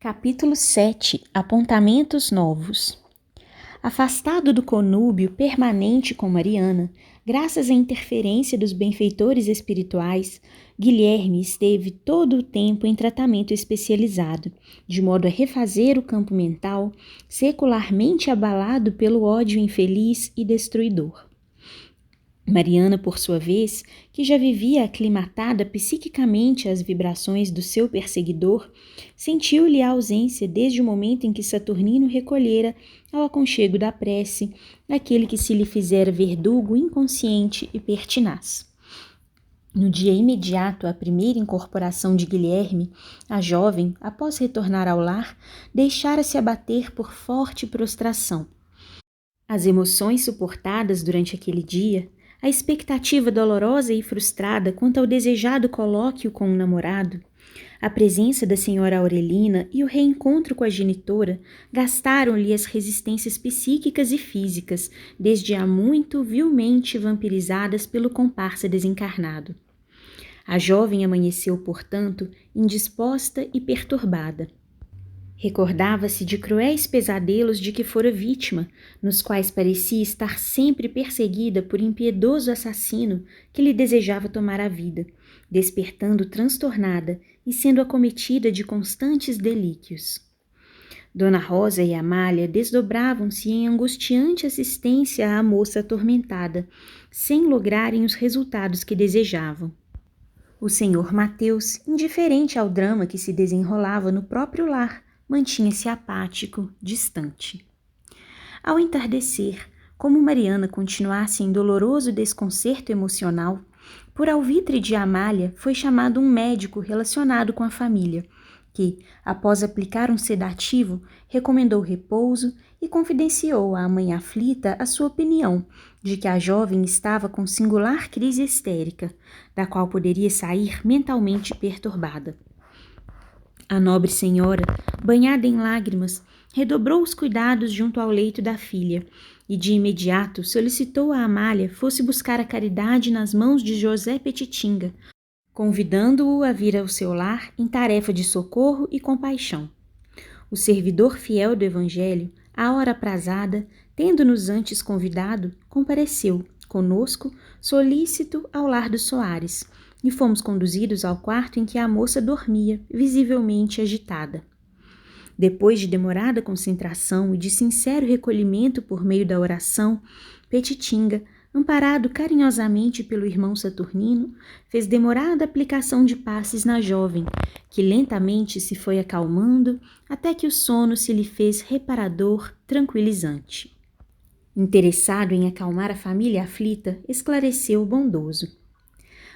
Capítulo 7. Apontamentos novos. Afastado do conúbio permanente com Mariana, graças à interferência dos benfeitores espirituais, Guilherme esteve todo o tempo em tratamento especializado, de modo a refazer o campo mental, secularmente abalado pelo ódio infeliz e destruidor. Mariana, por sua vez, que já vivia aclimatada psiquicamente às vibrações do seu perseguidor, sentiu-lhe a ausência desde o momento em que Saturnino recolhera ao aconchego da prece aquele que se lhe fizera verdugo inconsciente e pertinaz. No dia imediato à primeira incorporação de Guilherme, a jovem, após retornar ao lar, deixara-se abater por forte prostração. As emoções suportadas durante aquele dia, a expectativa dolorosa e frustrada quanto ao desejado colóquio com o namorado, a presença da senhora Aurelina e o reencontro com a genitora gastaram-lhe as resistências psíquicas e físicas, desde há muito vilmente vampirizadas pelo comparsa desencarnado. A jovem amanheceu, portanto, indisposta e perturbada. Recordava-se de cruéis pesadelos de que fora vítima, nos quais parecia estar sempre perseguida por impiedoso assassino que lhe desejava tomar a vida, despertando transtornada e sendo acometida de constantes delíquios. Dona Rosa e Amália desdobravam-se em angustiante assistência à moça atormentada, sem lograrem os resultados que desejavam. O senhor Mateus, indiferente ao drama que se desenrolava no próprio lar, mantinha-se apático, distante. Ao entardecer, como Mariana continuasse em doloroso desconcerto emocional, por alvitre de Amália foi chamado um médico relacionado com a família, que, após aplicar um sedativo, recomendou repouso e confidenciou à mãe aflita a sua opinião de que a jovem estava com singular crise histérica, da qual poderia sair mentalmente perturbada. A nobre senhora, banhada em lágrimas, redobrou os cuidados junto ao leito da filha e de imediato solicitou a Amália fosse buscar a caridade nas mãos de José Petitinga, convidando-o a vir ao seu lar em tarefa de socorro e compaixão. O servidor fiel do Evangelho, à hora aprazada, tendo-nos antes convidado, compareceu, conosco, solícito ao lar dos Soares, e fomos conduzidos ao quarto em que a moça dormia, visivelmente agitada. Depois de demorada concentração e de sincero recolhimento por meio da oração, Petitinga, amparado carinhosamente pelo irmão Saturnino, fez demorada aplicação de passes na jovem, que lentamente se foi acalmando até que o sono se lhe fez reparador, tranquilizante. Interessado em acalmar a família aflita, esclareceu o bondoso.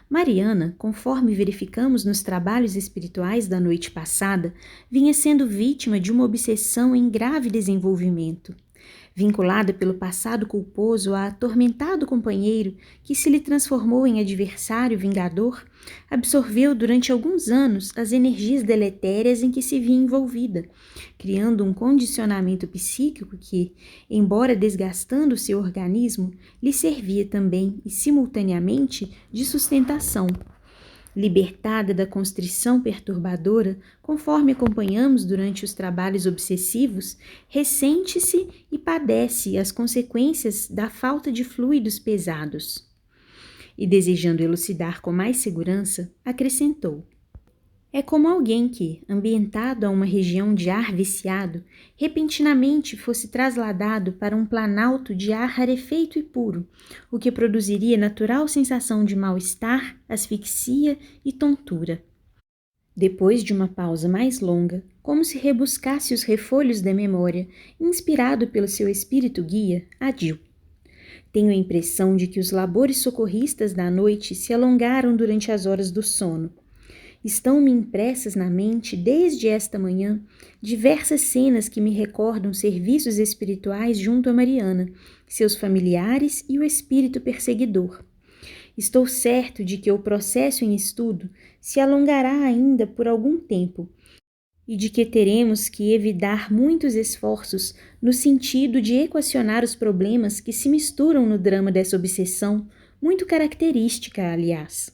Mariana, conforme verificamos nos trabalhos espirituais da noite passada, vinha sendo vítima de uma obsessão em grave desenvolvimento. Vinculada pelo passado culposo a atormentado companheiro que se lhe transformou em adversário vingador, absorveu durante alguns anos as energias deletérias em que se via envolvida, criando um condicionamento psíquico que, embora desgastando seu organismo, lhe servia também e simultaneamente de sustentação. Libertada da constrição perturbadora, conforme acompanhamos durante os trabalhos obsessivos, ressente-se e padece as consequências da falta de fluidos pesados. E desejando elucidar com mais segurança, acrescentou: é como alguém que, ambientado a uma região de ar viciado, repentinamente fosse trasladado para um planalto de ar rarefeito e puro, o que produziria natural sensação de mal-estar, asfixia e tontura. Depois de uma pausa mais longa, como se rebuscasse os refolhos da memória, inspirado pelo seu espírito guia, adiu: tenho a impressão de que os labores socorristas da noite se alongaram durante as horas do sono. Estão-me impressas na mente, desde esta manhã, diversas cenas que me recordam serviços espirituais junto a Mariana, seus familiares e o espírito perseguidor. Estou certo de que o processo em estudo se alongará ainda por algum tempo e de que teremos que evitar muitos esforços no sentido de equacionar os problemas que se misturam no drama dessa obsessão, muito característica, aliás.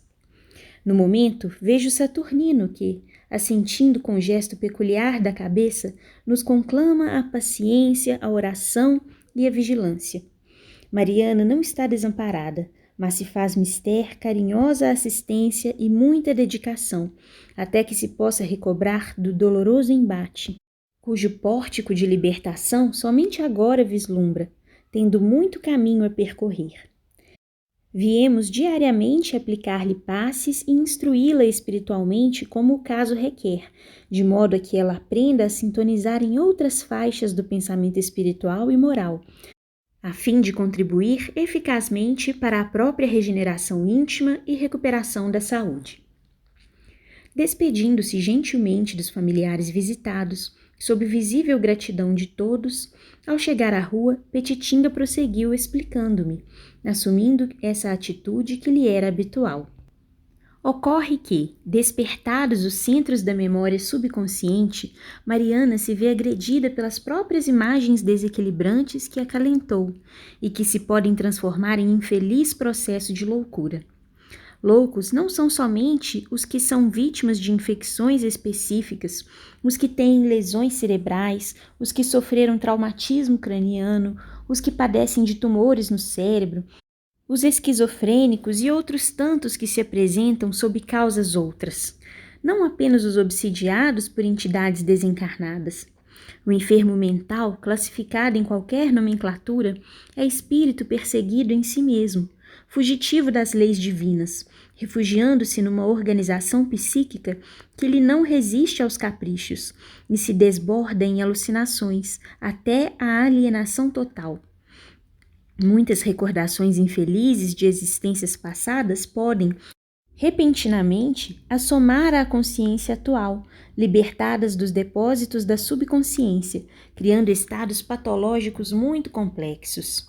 No momento, vejo Saturnino que, assentindo com gesto peculiar da cabeça, nos conclama a paciência, a oração e a vigilância. Mariana não está desamparada, mas se faz mister carinhosa assistência e muita dedicação, até que se possa recobrar do doloroso embate, cujo pórtico de libertação somente agora vislumbra, tendo muito caminho a percorrer. Viemos diariamente aplicar-lhe passes e instruí-la espiritualmente como o caso requer, de modo a que ela aprenda a sintonizar em outras faixas do pensamento espiritual e moral, a fim de contribuir eficazmente para a própria regeneração íntima e recuperação da saúde. Despedindo-se gentilmente dos familiares visitados, sob visível gratidão de todos, ao chegar à rua, Petitinga prosseguiu explicando-me, assumindo essa atitude que lhe era habitual. Ocorre que, despertados os centros da memória subconsciente, Mariana se vê agredida pelas próprias imagens desequilibrantes que acalentou e que se podem transformar em infeliz processo de loucura. Loucos não são somente os que são vítimas de infecções específicas, os que têm lesões cerebrais, os que sofreram traumatismo craniano, os que padecem de tumores no cérebro, os esquizofrênicos e outros tantos que se apresentam sob causas outras. Não apenas os obsidiados por entidades desencarnadas. O enfermo mental, classificado em qualquer nomenclatura, é espírito perseguido em si mesmo, fugitivo das leis divinas, refugiando-se numa organização psíquica que lhe não resiste aos caprichos e se desborda em alucinações até a alienação total. Muitas recordações infelizes de existências passadas podem, repentinamente, assomar à consciência atual, libertadas dos depósitos da subconsciência, criando estados patológicos muito complexos.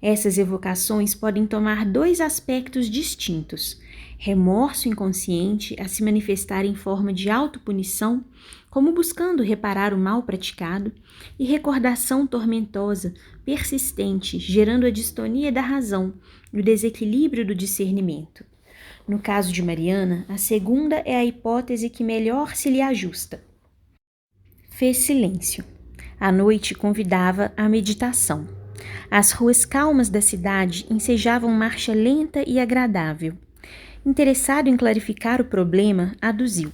Essas evocações podem tomar dois aspectos distintos: remorso inconsciente a se manifestar em forma de autopunição, como buscando reparar o mal praticado, e recordação tormentosa, persistente, gerando a distonia da razão e o desequilíbrio do discernimento. No caso de Mariana, a segunda é a hipótese que melhor se lhe ajusta. Fez silêncio. A noite convidava à meditação. As ruas calmas da cidade ensejavam marcha lenta e agradável. Interessado em clarificar o problema, aduziu.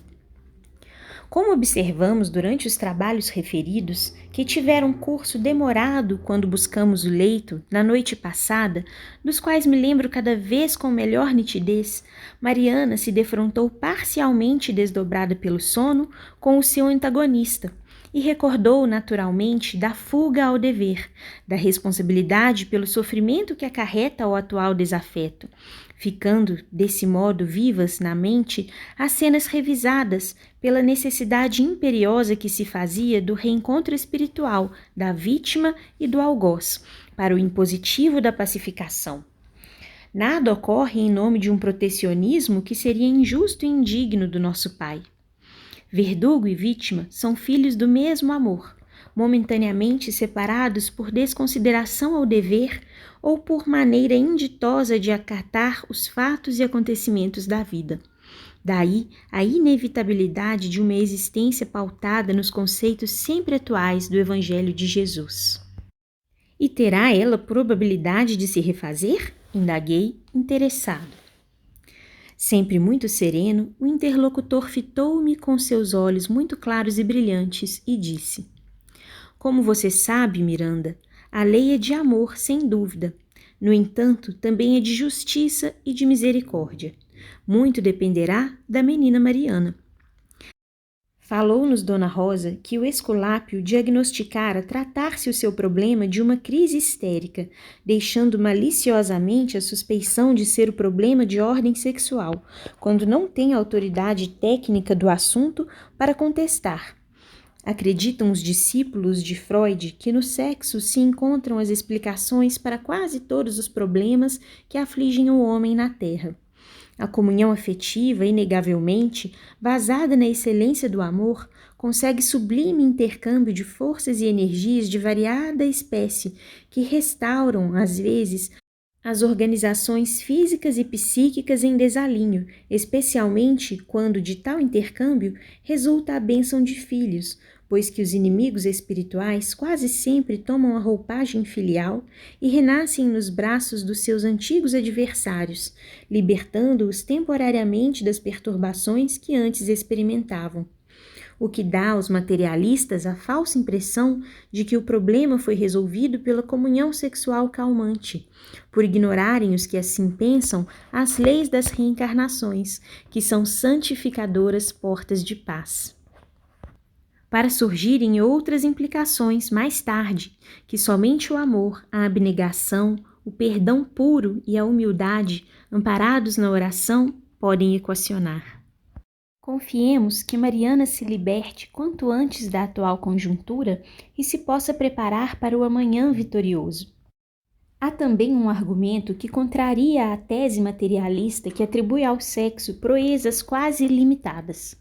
Como observamos durante os trabalhos referidos, que tiveram curso demorado quando buscamos o leito, na noite passada, dos quais me lembro cada vez com melhor nitidez, Mariana se defrontou parcialmente desdobrada pelo sono com o seu antagonista, e recordou naturalmente da fuga ao dever, da responsabilidade pelo sofrimento que acarreta o atual desafeto, ficando, desse modo, vivas na mente as cenas revisadas pela necessidade imperiosa que se fazia do reencontro espiritual da vítima e do algoz, para o impositivo da pacificação. Nada ocorre em nome de um protecionismo que seria injusto e indigno do nosso Pai. Verdugo e vítima são filhos do mesmo amor, momentaneamente separados por desconsideração ao dever ou por maneira inditosa de acatar os fatos e acontecimentos da vida. Daí a inevitabilidade de uma existência pautada nos conceitos sempre atuais do Evangelho de Jesus. E terá ela probabilidade de se refazer? Indaguei, interessado. Sempre muito sereno, o interlocutor fitou-me com seus olhos muito claros e brilhantes e disse: Como você sabe, Miranda, a lei é de amor, sem dúvida. No entanto, também é de justiça e de misericórdia. Muito dependerá da menina Mariana. Falou-nos Dona Rosa que o Esculápio diagnosticara tratar-se o seu problema de uma crise histérica, deixando maliciosamente a suspeição de ser o problema de ordem sexual, quando não tem autoridade técnica do assunto para contestar. Acreditam os discípulos de Freud que no sexo se encontram as explicações para quase todos os problemas que afligem o homem na Terra. A comunhão afetiva, inegavelmente, basada na excelência do amor, consegue sublime intercâmbio de forças e energias de variada espécie que restauram, às vezes, as organizações físicas e psíquicas em desalinho, especialmente quando de tal intercâmbio resulta a bênção de filhos, pois que os inimigos espirituais quase sempre tomam a roupagem filial e renascem nos braços dos seus antigos adversários, libertando-os temporariamente das perturbações que antes experimentavam. O que dá aos materialistas a falsa impressão de que o problema foi resolvido pela comunhão sexual calmante, por ignorarem os que assim pensam as leis das reencarnações, que são santificadoras portas de paz. Para surgirem outras implicações mais tarde, que somente o amor, a abnegação, o perdão puro e a humildade, amparados na oração, podem equacionar. Confiemos que Mariana se liberte quanto antes da atual conjuntura e se possa preparar para o amanhã vitorioso. Há também um argumento que contraria a tese materialista que atribui ao sexo proezas quase ilimitadas.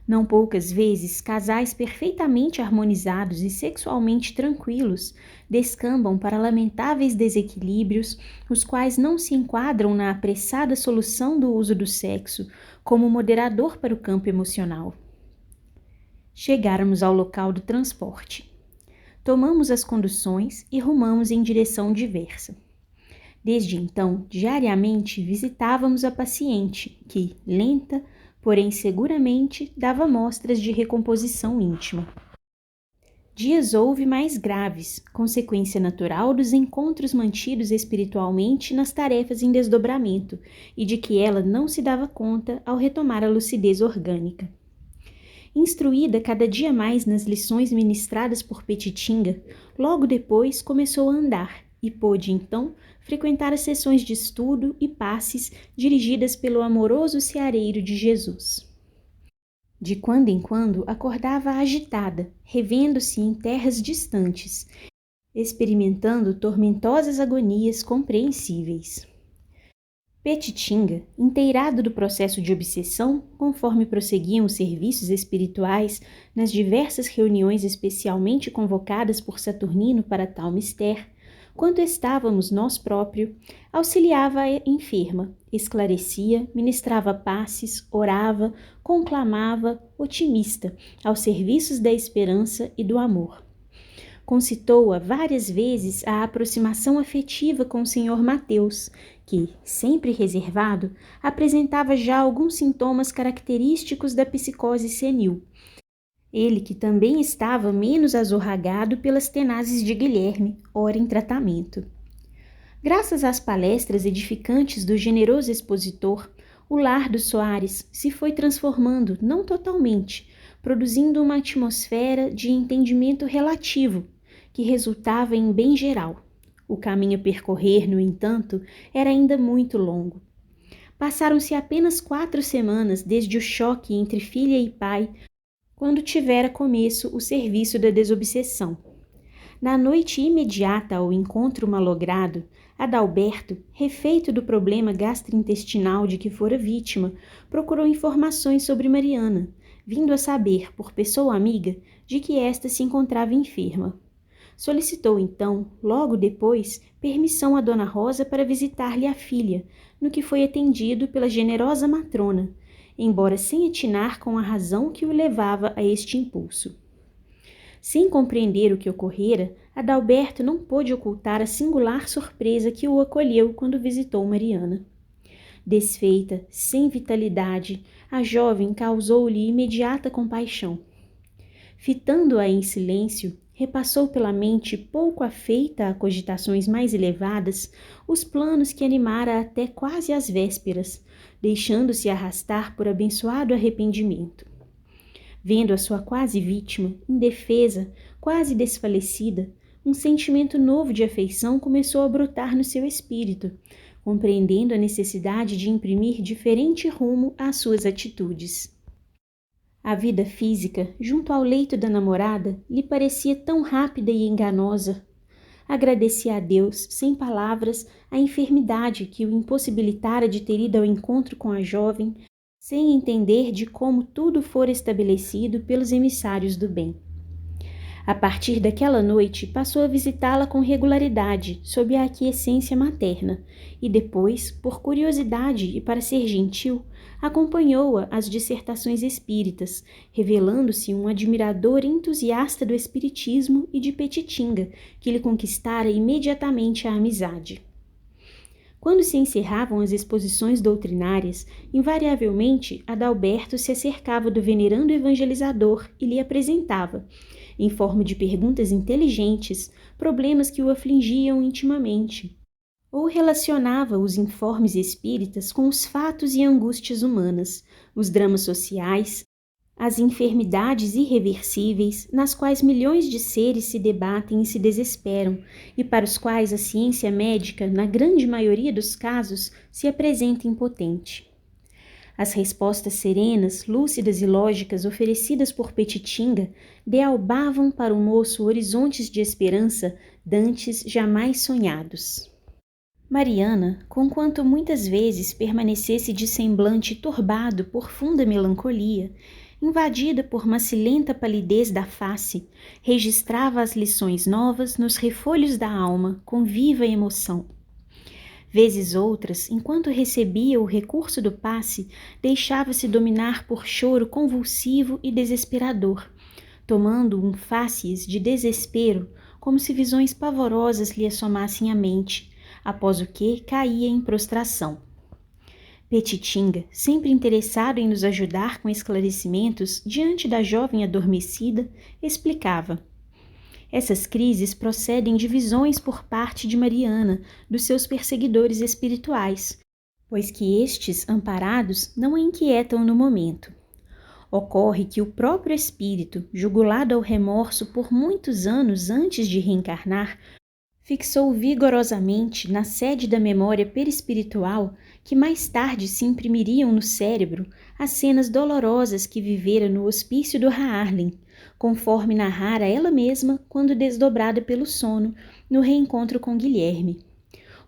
Não poucas vezes, casais perfeitamente harmonizados e sexualmente tranquilos descambam para lamentáveis desequilíbrios, os quais não se enquadram na apressada solução do uso do sexo como moderador para o campo emocional. Chegáramos ao local do transporte. Tomamos as conduções e rumamos em direção diversa. Desde então, diariamente visitávamos a paciente, que, lenta, porém seguramente, dava mostras de recomposição íntima. Dias houve mais graves, consequência natural dos encontros mantidos espiritualmente nas tarefas em desdobramento e de que ela não se dava conta ao retomar a lucidez orgânica. Instruída cada dia mais nas lições ministradas por Petitinga, logo depois começou a andar e pôde, então, frequentar as sessões de estudo e passes dirigidas pelo amoroso seareiro de Jesus. De quando em quando acordava agitada, revendo-se em terras distantes, experimentando tormentosas agonias compreensíveis. Petitinga, inteirado do processo de obsessão, conforme prosseguiam os serviços espirituais nas diversas reuniões especialmente convocadas por Saturnino para tal mister, quanto estávamos nós próprios, auxiliava a enferma, esclarecia, ministrava passes, orava, conclamava, otimista, aos serviços da esperança e do amor. Concitou-a várias vezes a aproximação afetiva com o Sr. Mateus, que, sempre reservado, apresentava já alguns sintomas característicos da psicose senil. Ele que também estava menos azorragado pelas tenazes de Guilherme, ora em tratamento. Graças às palestras edificantes do generoso expositor, o lar dos Soares se foi transformando, não totalmente, produzindo uma atmosfera de entendimento relativo, que resultava em bem geral. O caminho a percorrer, no entanto, era ainda muito longo. Passaram-se apenas 4 semanas desde o choque entre filha e pai, quando tivera começo o serviço da desobsessão. Na noite imediata ao encontro malogrado, Adalberto, refeito do problema gastrointestinal de que fora vítima, procurou informações sobre Mariana, vindo a saber, por pessoa amiga, de que esta se encontrava enferma. Solicitou então, logo depois, permissão a Dona Rosa para visitar-lhe a filha, no que foi atendido pela generosa matrona, embora sem atinar com a razão que o levava a este impulso. Sem compreender o que ocorrera, Adalberto não pôde ocultar a singular surpresa que o acolheu quando visitou Mariana. Desfeita, sem vitalidade, a jovem causou-lhe imediata compaixão. Fitando-a em silêncio, repassou pela mente pouco afeita a cogitações mais elevadas os planos que animara até quase às vésperas, deixando-se arrastar por abençoado arrependimento. Vendo a sua quase vítima, indefesa, quase desfalecida, um sentimento novo de afeição começou a brotar no seu espírito, compreendendo a necessidade de imprimir diferente rumo às suas atitudes. A vida física, junto ao leito da namorada, lhe parecia tão rápida e enganosa. Agradecia a Deus, sem palavras, a enfermidade que o impossibilitara de ter ido ao encontro com a jovem, sem entender de como tudo fora estabelecido pelos emissários do bem. A partir daquela noite, passou a visitá-la com regularidade, sob a aquiescência materna, e depois, por curiosidade e para ser gentil, acompanhou-a às dissertações espíritas, revelando-se um admirador entusiasta do espiritismo e de Petitinga, que lhe conquistara imediatamente a amizade. Quando se encerravam as exposições doutrinárias, invariavelmente Adalberto se acercava do venerando evangelizador e lhe apresentava, em forma de perguntas inteligentes, problemas que o afligiam intimamente, ou relacionava os informes espíritas com os fatos e angústias humanas, os dramas sociais, as enfermidades irreversíveis nas quais milhões de seres se debatem e se desesperam, e para os quais a ciência médica, na grande maioria dos casos, se apresenta impotente. As respostas serenas, lúcidas e lógicas oferecidas por Petitinga dealbavam para o moço horizontes de esperança dantes jamais sonhados. Mariana, conquanto muitas vezes permanecesse de semblante turbado por funda melancolia, invadida por macilenta palidez da face, registrava as lições novas nos refolhos da alma com viva emoção. Vezes outras, enquanto recebia o recurso do passe, deixava-se dominar por choro convulsivo e desesperador, tomando um facies de desespero, como se visões pavorosas lhe assomassem à mente, após o que caía em prostração. Petitinga, sempre interessado em nos ajudar com esclarecimentos diante da jovem adormecida, explicava. Essas crises procedem de visões por parte de Mariana, dos seus perseguidores espirituais, pois que estes, amparados, não a inquietam no momento. Ocorre que o próprio espírito, jugulado ao remorso por muitos anos antes de reencarnar, fixou vigorosamente na sede da memória perispiritual que mais tarde se imprimiriam no cérebro as cenas dolorosas que vivera no hospício do Haarlem, conforme narrara ela mesma quando desdobrada pelo sono no reencontro com Guilherme.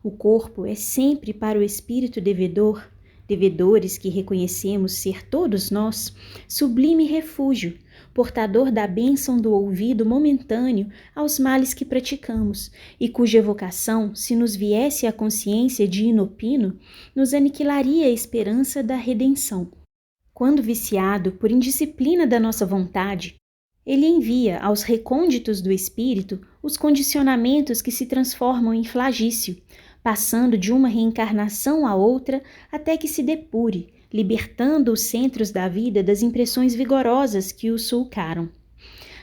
O corpo é sempre para o espírito devedor, devedores que reconhecemos ser todos nós, sublime refúgio, portador da bênção do ouvido momentâneo aos males que praticamos, e cuja evocação, se nos viesse à consciência de inopino, nos aniquilaria a esperança da redenção. Quando viciado por indisciplina da nossa vontade, ele envia aos recônditos do espírito os condicionamentos que se transformam em flagício, passando de uma reencarnação a outra até que se depure, libertando os centros da vida das impressões vigorosas que o sulcaram.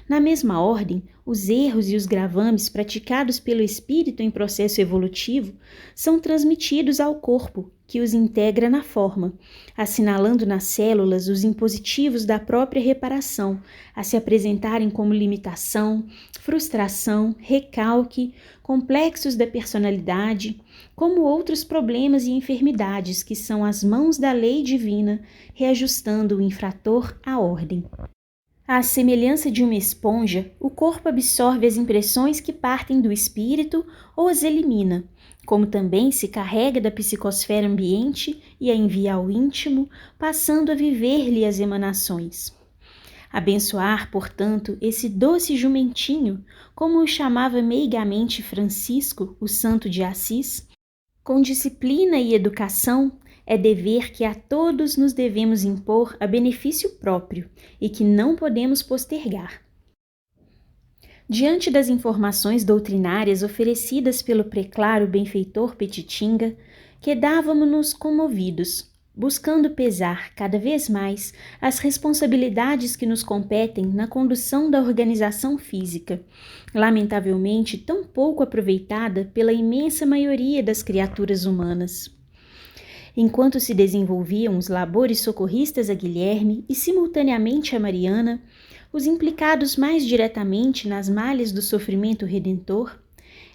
Na mesma ordem, os erros e os gravames praticados pelo espírito em processo evolutivo são transmitidos ao corpo, que os integra na forma, assinalando nas células os impositivos da própria reparação, a se apresentarem como limitação, frustração, recalque, complexos da personalidade, como outros problemas e enfermidades que são as mãos da lei divina, reajustando o infrator à ordem. À semelhança de uma esponja, o corpo absorve as impressões que partem do espírito ou as elimina, como também se carrega da psicosfera ambiente e a envia ao íntimo, passando a viver-lhe as emanações. Abençoar, portanto, esse doce jumentinho, como o chamava meigamente Francisco, o santo de Assis, com disciplina e educação, é dever que a todos nos devemos impor a benefício próprio e que não podemos postergar. Diante das informações doutrinárias oferecidas pelo preclaro benfeitor Petitinga, quedávamo-nos comovidos, buscando pesar cada vez mais as responsabilidades que nos competem na condução da organização física, lamentavelmente tão pouco aproveitada pela imensa maioria das criaturas humanas. Enquanto se desenvolviam os labores socorristas a Guilherme e simultaneamente a Mariana, os implicados mais diretamente nas malhas do sofrimento redentor,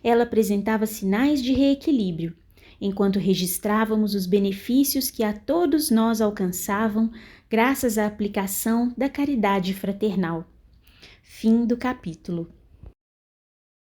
ela apresentava sinais de reequilíbrio, enquanto registrávamos os benefícios que a todos nós alcançavam graças à aplicação da caridade fraternal. Fim do capítulo.